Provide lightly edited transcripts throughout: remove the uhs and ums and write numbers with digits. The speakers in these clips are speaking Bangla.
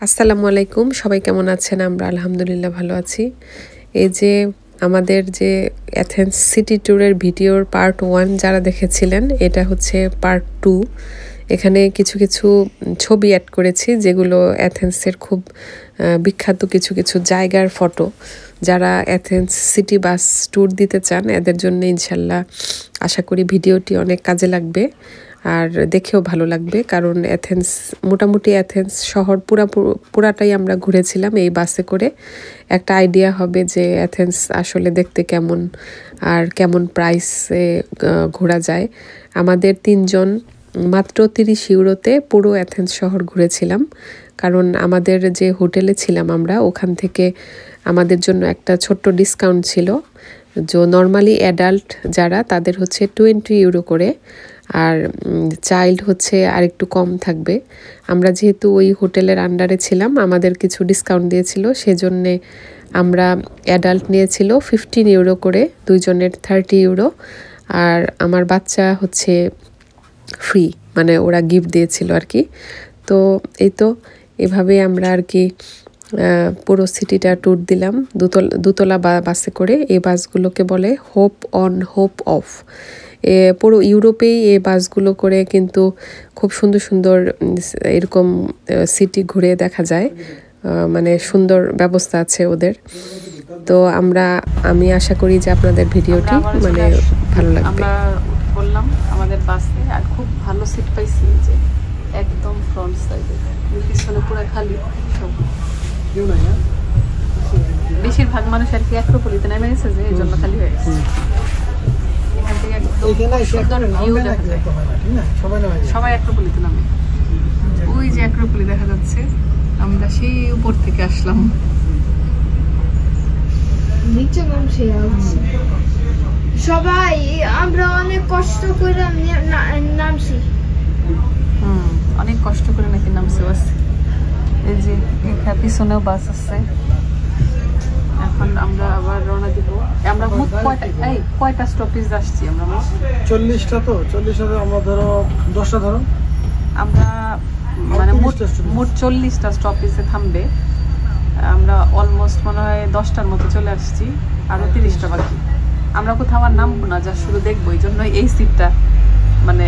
আসসালামু আলাইকুম, সবাই কেমন আছেন? আমরা আলহামদুলিল্লাহ ভালো আছি। এই যে আমাদের যে অ্যাথেন্স সিটি ট্যুরের ভিডিওর পার্ট 1 যারা দেখেছিলেন, এটা হচ্ছে পার্ট 2। এখানে কিছু কিছু ছবি অ্যাড করেছি যেগুলো অ্যাথেন্সের খুব বিখ্যাত কিছু কিছু জায়গার ফটো। যারা অ্যাথেন্স সিটি বাস ট্যুর দিতে চান এদের জন্য ইনশাল্লাহ আশা করি ভিডিওটি অনেক কাজে লাগবে আর দেখেও ভালো লাগবে, কারণ অ্যাথেন্স মোটামুটি অ্যাথেন্স শহর পুরাটাই আমরা ঘুরেছিলাম এই বাসে করে। একটা আইডিয়া হবে যে অ্যাথেন্স আসলে দেখতে কেমন আর কেমন প্রাইসে ঘোরা যায়। আমাদের 3 জন মাত্র 30 ইউরোতে পুরো অ্যাথেন্স শহর ঘুরেছিলাম, কারণ আমাদের যে হোটেলে ছিলাম আমরা ওখান থেকে আমাদের জন্য একটা ছোট্ট ডিসকাউন্ট ছিল। যে নর্মালি অ্যাডাল্ট যারা তাদের হচ্ছে 20 ইউরো করে, আর চাইল্ড হচ্ছে আর একটু কম থাকবে। আমরা যেহেতু ওই হোটেলের আন্ডারে ছিলাম আমাদের কিছু ডিসকাউন্ট দিয়েছিল, সেজন্যে আমরা অ্যাডাল্ট নিয়েছিল 15 ইউরো করে, 2 জনের 30 ইউরো, আর আমার বাচ্চা হচ্ছে ফ্রি, মানে ওরা গিফট দিয়েছিল আর কি। তো এই তো এভাবে আমরা আর কি পুরো সিটিটা ট্যুর দিলাম দুতলা বাসে করে। এই বাসগুলোকে বলে হোপ অন হোপ অফ। পুরো ইউরোপেই এই বাসগুলো করে কিন্তু খুব সুন্দর সুন্দর এরকম সিটি ঘুরে দেখা যায়, মানে সুন্দর ব্যবস্থা আছে ওদের। তো আমি আশা করি যে আপনাদের ভিডিওটি মানে ভালো লাগবে। আমরা বললাম আমাদের বাসে, আর খুব ভালো সিট পাইছি, যে একদম ফ্রন্ট সাইডে, পিছনে পুরো খালি সব। বেশিরভাগ মানুষ আর কি অ্যাক্রোপলিতে নেমে গেছে, যে এই জন্য খালি হয়ে গেছে। এখান থেকে একদম সুন্দর ভিউ দেখা যায়, সবাই অ্যাক্রোপলিতে নামে। ওই যে অ্যাক্রোপলি দেখা যাচ্ছে, আমরা সেই উপর থেকে আসলাম। নিচে সবাই আমরা অনেক কষ্ট করে নামছি। অনেক কষ্ট করে নাকি নামছে বাস। এই যে এখানে পিছনেও বাস আছে। এখন আমরা আবার রওনা দিব। আমরা মোট কয়টা স্টপেজ আসছি আমরা? 40টা। তো 40টা আমরা ধরো 10টা ধরো। আমরা মানে মোট 40টা স্টপেজে থামবে। আমরা অলমোস্ট মনে হয় 10টার মতো চলে আসছি, আরো 30টা বাকি। আমরা কোথাও আর নামবো না, যা শুধু দেখবো। এই জন্য এই সিটটা মানে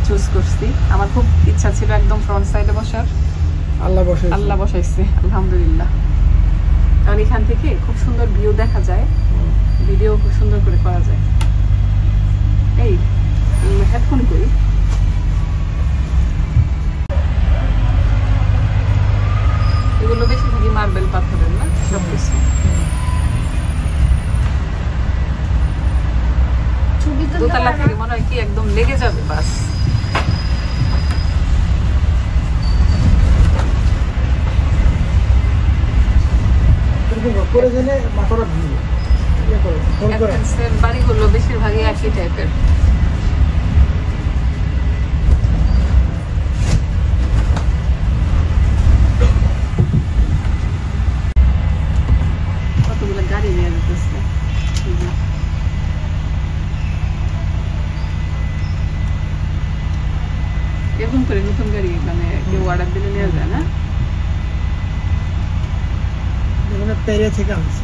চুজ করছি। আমার খুব ইচ্ছা ছিল একদম ফ্রন্ট সাইডে বসার, আল্লাহ বসাইছে আলহামদুলিল্লাহ। কারণ এখান থেকে খুব সুন্দর ভিউ দেখা যায়, ভিডিও খুব সুন্দর করে করা যায়। এই হেডফোন করি। এগুলো বেশিরভাগই মার্বেল পাথরের না সবকিছু। দোতলা থেকে মনে হয় কি একদম লেগে যাবে বাস। বাড়িগুলো বেশিরভাগই একই টাইপের। কতগুলো গাড়ি নিয়ে যেতেছে। এরকম করে নতুন গাড়ি মানে কেউ অর্ডার দিলে নেওয়া যায় না? থেকে আনছি।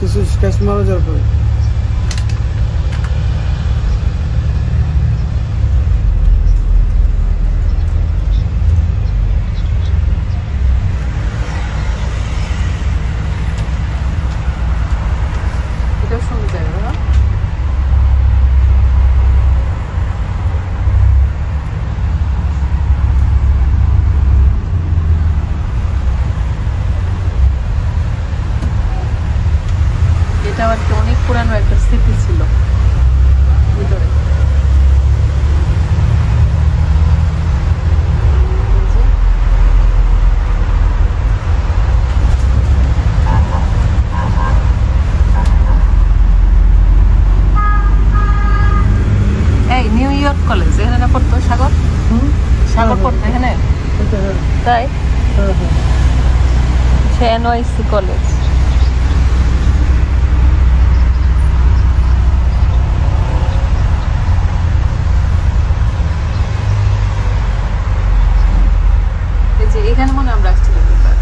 কিছু স্কেচ মারা যাওয়ার পরে এটাও সুন্দর জায়গা না? এটা আর কি অনেক পুরানো একটা স্মৃতি ছিল ভিতরে। এই নিউ ইয়র্ক কলেজ এখানে না পড়তো সাগর? সাগর পড়তো এখানে? তাই সে NYC কলেজ। এখানে মনে আমরা আসছিলাম একবার।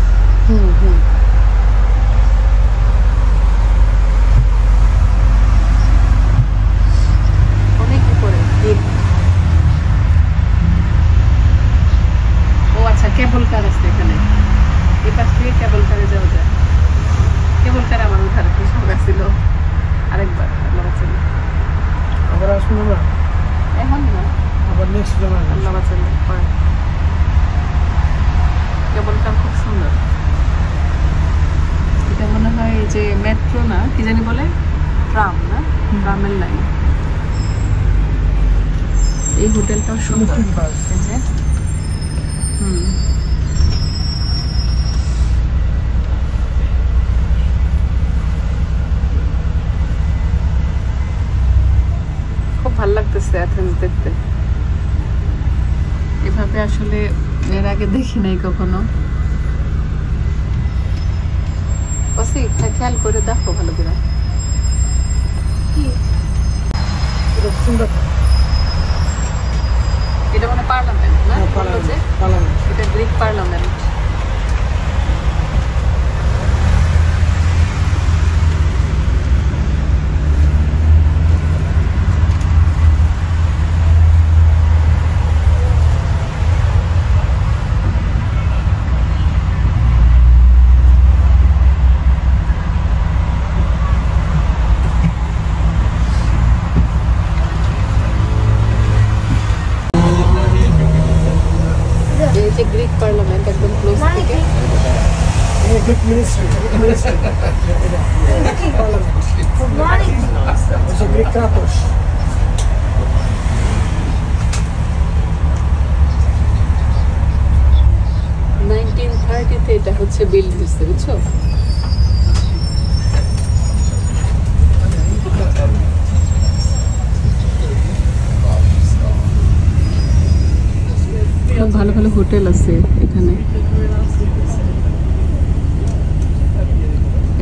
অনেক উপরে। ও আচ্ছা, কেবল কার আছে এখানে, এই পাশ থেকে কেবল কারে যাওয়া যায়। কেবল কার আমার উঠার কি শখ ছিল আরেকবার। আল্লাহ বাঁচালে আবার আসবো না, এখন না, আবার নেক্সট জন আসবে। আল্লাহ বাঁচালে পরে। কেবল কার খুব সুন্দর। এটা মনে হয় যে মেট্রো না কি জানি বলে, ট্রাম না, ট্রামের লাইন। এই হোটেলটাও সুন্দর। এই যে খুব ভালো লাগতেছে অ্যাথেন্স দেখতে। এভাবে আসলে এর আগে দেখি নাই কখনো। খেয়াল করে দেখো ভালো করে। এটা মানে পার্লামেন্ট না? এটা গ্রিক পার্লামেন্ট। গ্রিক পার্লামেন্ট একদম ক্লোজ থেকে। গ্রিক মিনিস্ট্রি, গ্রিক ক্রাকোস। 1930 এটা হচ্ছে বিল্ড হয়েছে, বুঝছো? ভালো ভালো হোটেল আছে এখানে।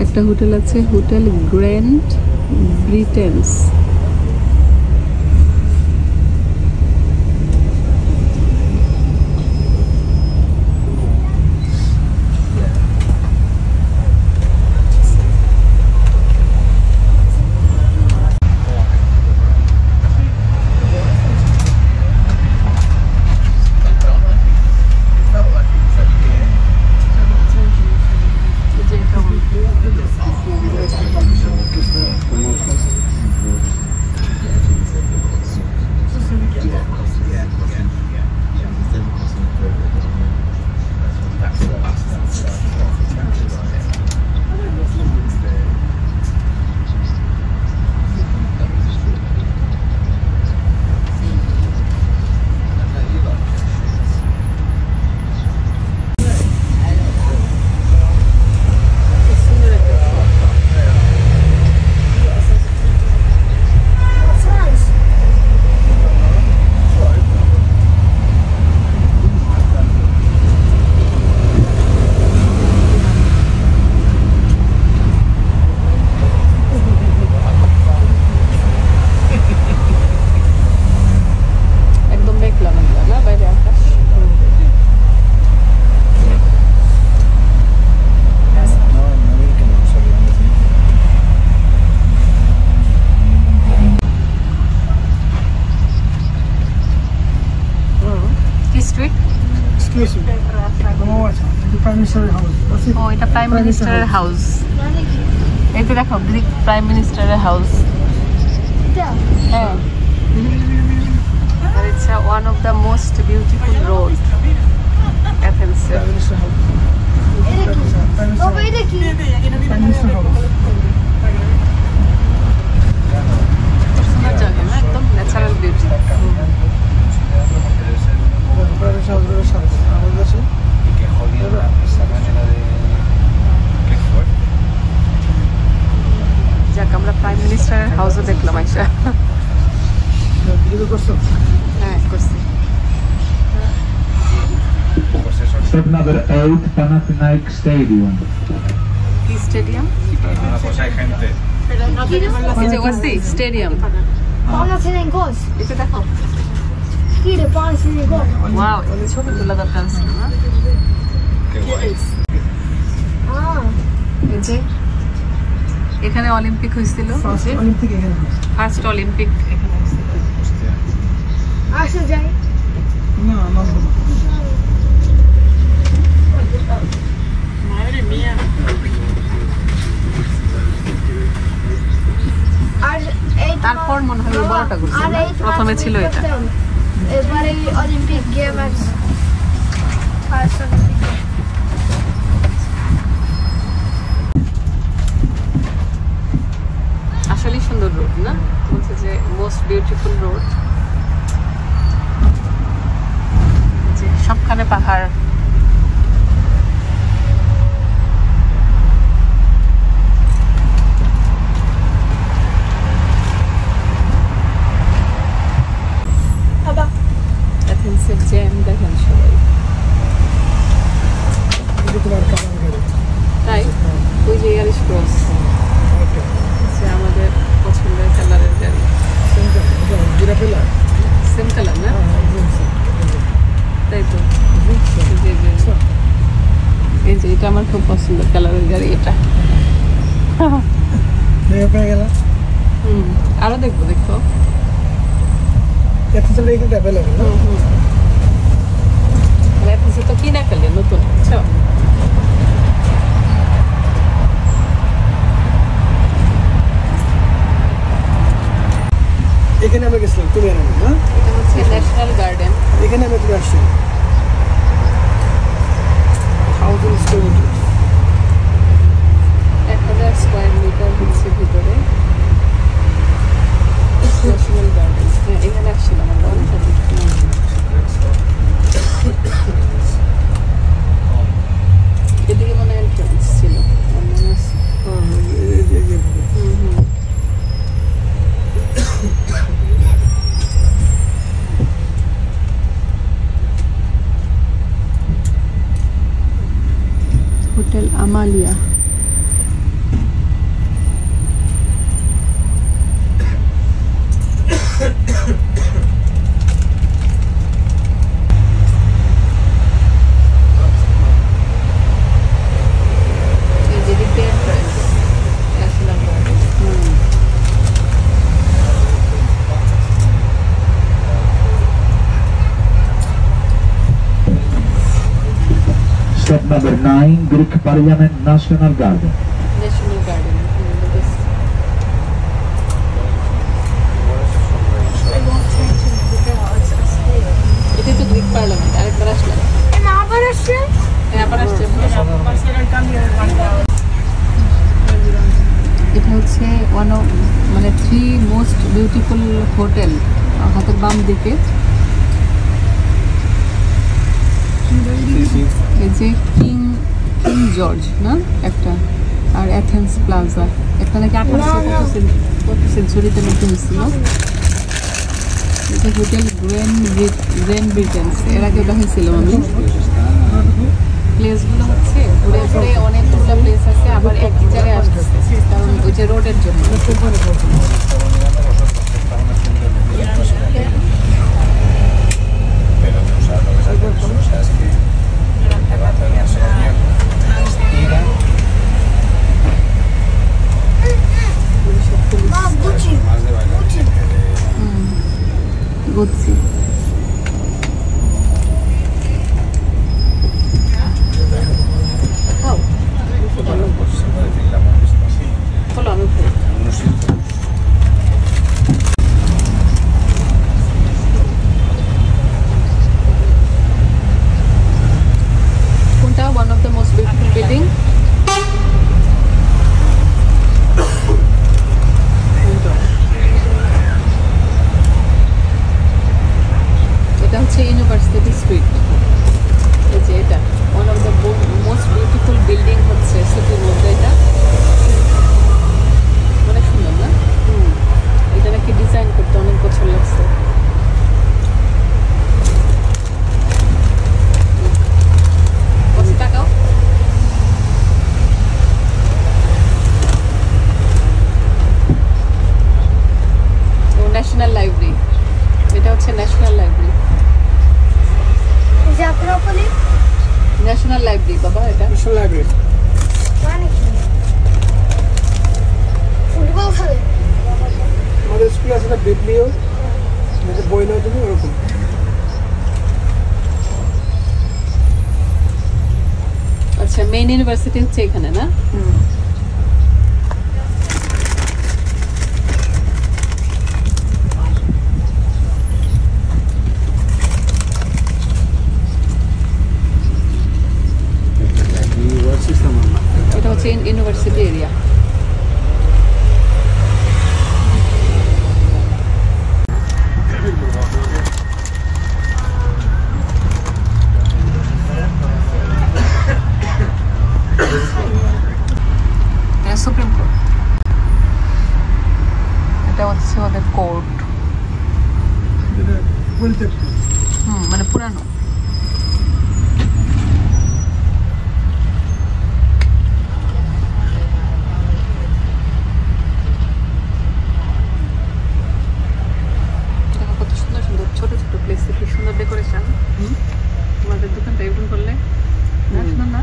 একটা হোটেল আছে, হোটেল গ্র্যান্ড ব্রিটেন্স। গেছি ও আচ্ছা এটা প্রাইম মিনিস্টারের হাউস ও এটা প্রাইম মিনিস্টারের হাউস এই তো দেখো গ্রিক প্রাইম মিনিস্টারের হাউস হ্যাঁ আর it's one of the most beautiful road Athens prime minister house বাবা এটা কি প্রাইম মিনিস্টার হাউস সুন্দর জায়গা না একদম ন্যাচারাল বিউটি প্রাইম মিনিস্টার হাউসের সাথে আমাদের আছে যাক আমরা প্রাইম মিনিস্টারের হাউসও দেখলাম আইসা ভিডিও করছো হ্যাঁ করছি Step number 8, Panathinaikos Stadium. কি স্টেডিয়াম এই যে ওয়াসি স্টেডিয়াম Panathinaikos এটা দেখো কি রে Panathinaikos ওয়াও এই ছবি তোলা দরকার ছিল না এই যে এখানে অলিম্পিক হয়েছিল অলিম্পিক এখানে ফার্স্ট অলিম্পিক এখানে হয়েছিল আসো যাই না নামবো না আর এই তারপর মনে হয় বড়টা করছে আর না? এই প্রথমে ছিল এটা এবারে অলিম্পিক গেম আছে ফার্স্ট অলিম্পিক আসলেই সুন্দর রোড না বলছে যে মোস্ট বিউটিফুল রোড যে সবখানে পাহাড় বাবা অ্যাথেন্সের জ্যাম দেখেন সবাই এটা তোমার কালার গাড়ি তাই ওই যে এয়ারিশ ক্রস যে আমাদের পছন্দের কালারের গাড়ি জিরাফেলা সেম কালার না তাই তো এই যে এটা আমার খুব পছন্দের কালারের গাড়ি এটা পেয়ে গেল আরো দেখবো দেখো এক্সেসরি এখানে অ্যাভেলেবল না অ্যাথেন্সে তো কিনা কালে নতুন বুঝছো এখানে আমরা গেছিলাম তুমি আর আমি না এটা হচ্ছে ন্যাশনাল গার্ডেন এখানে আমি তুমি আসছি 1000 স্কয়ার মিটার 1000 স্কয়ার মিটার হচ্ছে ভিতরে ন্যাশনাল গার্ডেন হ্যাঁ এখানে আসছিলাম আমরা অনেক এদিকে মনে হয় এন্ট্রান্স ছিল আমার মনে আছে। Hotel Amalia Step number 9, Greek Parliament National Garden. National Garden এটাই তো গ্রিক পার্লামেন্ট আরেকবার আসলাম না আবার আসছে হ্যাঁ আবার আসছে এটা হচ্ছে ওয়ান অফ মানে 3 মোস্ট বিউটিফুল হোটেল হাতের বাম দিকে এই যে কিং জর্জ না একটা আর অ্যাথেন্স প্লাজা একটা নাকি 1800 সেঞ্চুরিতে নাকি হয়েছিল এটা হোটেল গ্র্যান্ড ব্রিটেন্স এর আগে দেখাইছিলাম আমি প্লেসগুলো হচ্ছে ঘুরে ঘুরে অনেকগুলো প্লেস আছে আবার এক জায়গায় আসতেছে কারণ ওই যে রোডের জন্য মা বুঝি বুঝছি ইউনিভার্সিটি স্ট্রিট। এই যে এটা one of the most beautiful building হচ্ছে সিটির মধ্যে। এটা অনেক সুন্দর না? এটা নাকি ডিজাইন করতে অনেক বছর লাগছে। কত টাকাও? ন্যাশনাল লাইব্রেরি, এটা হচ্ছে ন্যাশনাল লাইব্রেরি। ন্যাশনাল লাইব্রেরি বাবা, এটা ন্যাশনাল লাইব্রেরি মানে কি? ফুটবল খেলে আমাদের স্কুলে আছে না বিবলিও, বই নেওয়ার জন্য ওরকম। আচ্ছা, মেইন ইউনিভার্সিটি হচ্ছে এখানে না? এটা হচ্ছে ইউনিভার্সিটি এরিয়া। সুপ্রিম কোর্ট, এটা হচ্ছে ওদের কোর্ট। মানে পুরানো। কত সুন্দর সুন্দর ছোট ছোট প্লেস, কি সুন্দর ডেকোরেশন। তোমাদের দোকানটা এরকম করলে না সুন্দর না?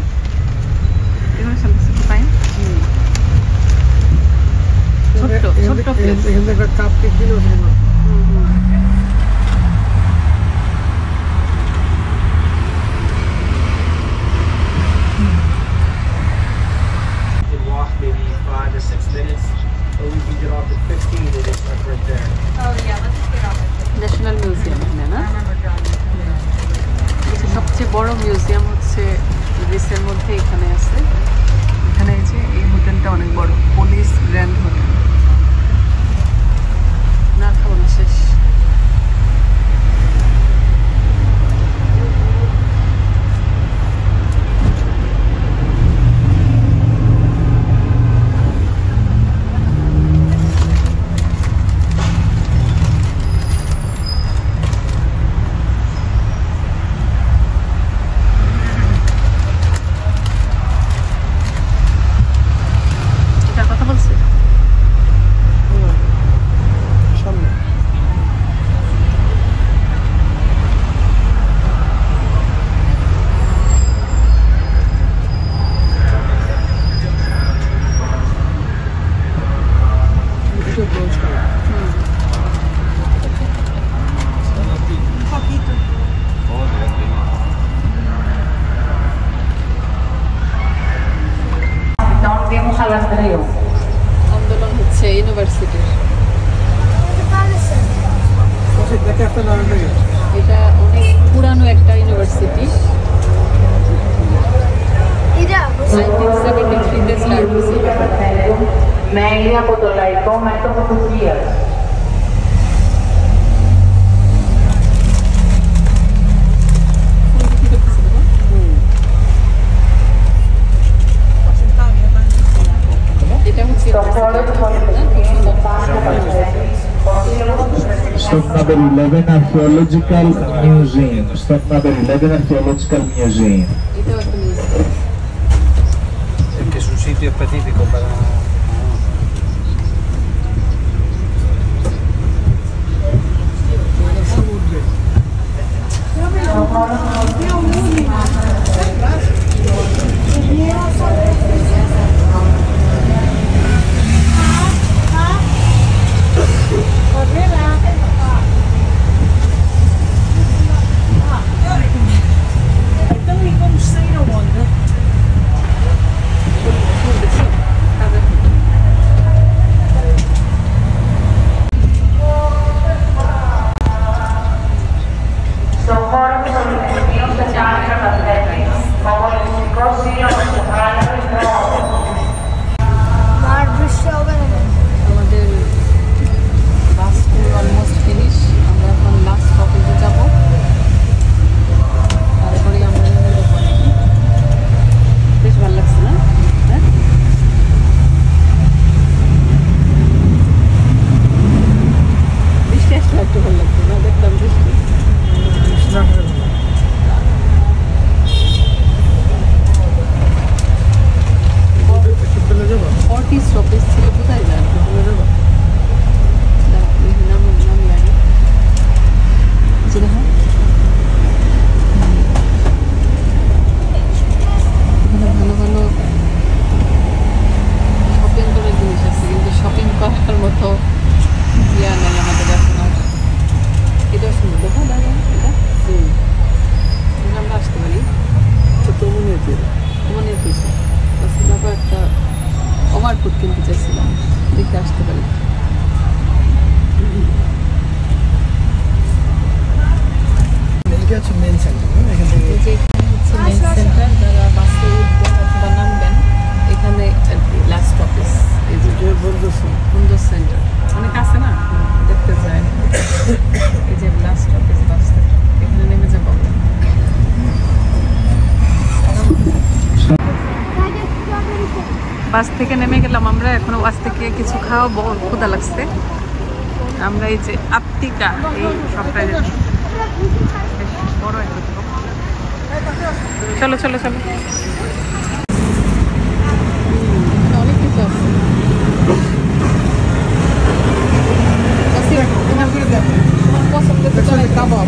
Decoration fine. ছোট্ট ছোট্ট প্লেস। এখান থেকে একটা কাপ কেক দিল। Walk maybe 5 to 6 minutes, or we can get off at 15 and it's like right there. National museum এখানে না? সবচেয়ে বড় মিউজিয়াম হচ্ছে গ্রিসের মধ্যে এখানে আছে। এখানে এই যে এই হোটেলটা অনেক বড়, পুলিশ গ্র্যান্ড হোটেল। না খাবো না, শেষ। আন্দোলন হচ্ছে ইউনিভার্সিটির। এটা অনেক পুরানো একটা ইউনিভার্সিটি। 1973-তে স্টার্ট হয়েছিল। Meglio potolaico, metto fotografia. এটা হচ্ছে Stop number 11 Archaeological Museum. Stop number 11 Archaeological Museum. এটাও একটা museum. Que es un sitio específico para... এই যে লাস্ট স্টপেজ বাস, এখানে নেমে যাবো। বাস থেকে নেমে গেলাম আমরা, এখনো বাস থেকে কিছু খাওয়াবো, ক্ষুধা লাগছে। আমরা এই যে আত্মিকা এই সবটাই বেশ বড় একটা শপ। চলো চলো চলো, অনেক কিছু আছে। পছন্দের কাবাব,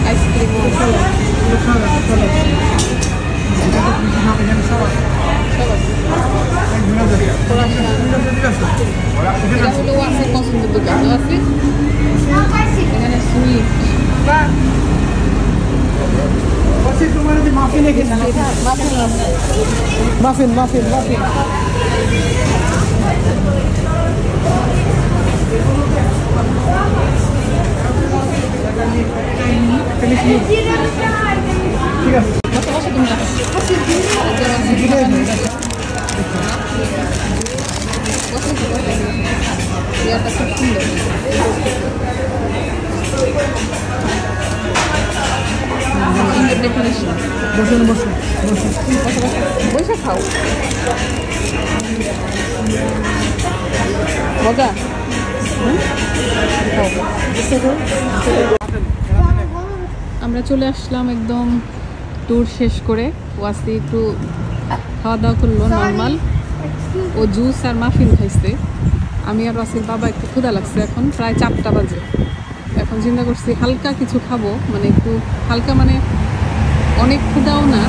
আইসক্রিম, এটা হলো ওয়াসের পছন্দের দোকান আছে, এখানে sweet muffin muffin muffin muffin ঠিক আছে। ইয়াটা খুব সুন্দর। ডেকোরেশন, বসুন বসুন বসুন বসে খাও, মজা। আমরা চলে আসলাম একদম ট্যুর শেষ করে। ওয়াসি একটু খাওয়া দাওয়া করলো নর্মাল, ও জুস আর মাফিন খাইছে। আমি আর ওয়াসির বাবা একটু ক্ষুধা লাগছে, এখন প্রায় 4টা বাজে। এখন চিন্তা করছি হালকা কিছু খাবো, মানে একটু হালকা, মানে অনেক ক্ষুধাও না।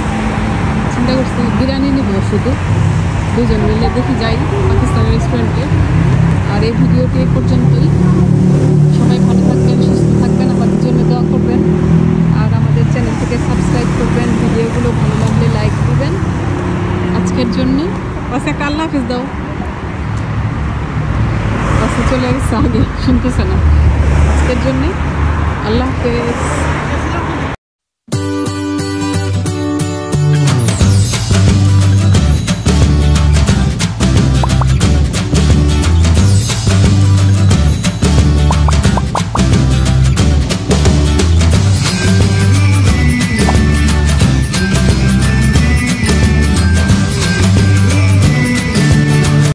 চিন্তা করছি বিরিয়ানি নিব শুধু, দুজন মিলে দেখি যাই পাকিস্তানি রেস্টুরেন্টে। আর এই ভিডিওটি এই পর্যন্তই। সবাই ভালো থাকবেন, সুস্থ থাকবেন, আমাদের জন্য দোয়া করবেন, আর আমাদের চ্যানেলটিকে সাবস্ক্রাইব করবেন। ভিডিওগুলো ভালো লাগলে লাইক দিবেন। আজকের জন্য বাস একটা আল্লাহ হাফিজ দাও। বাসে চলে গেছে, আগে শুনতেছে না। আজকের জন্যে আল্লাহ হাফেজ।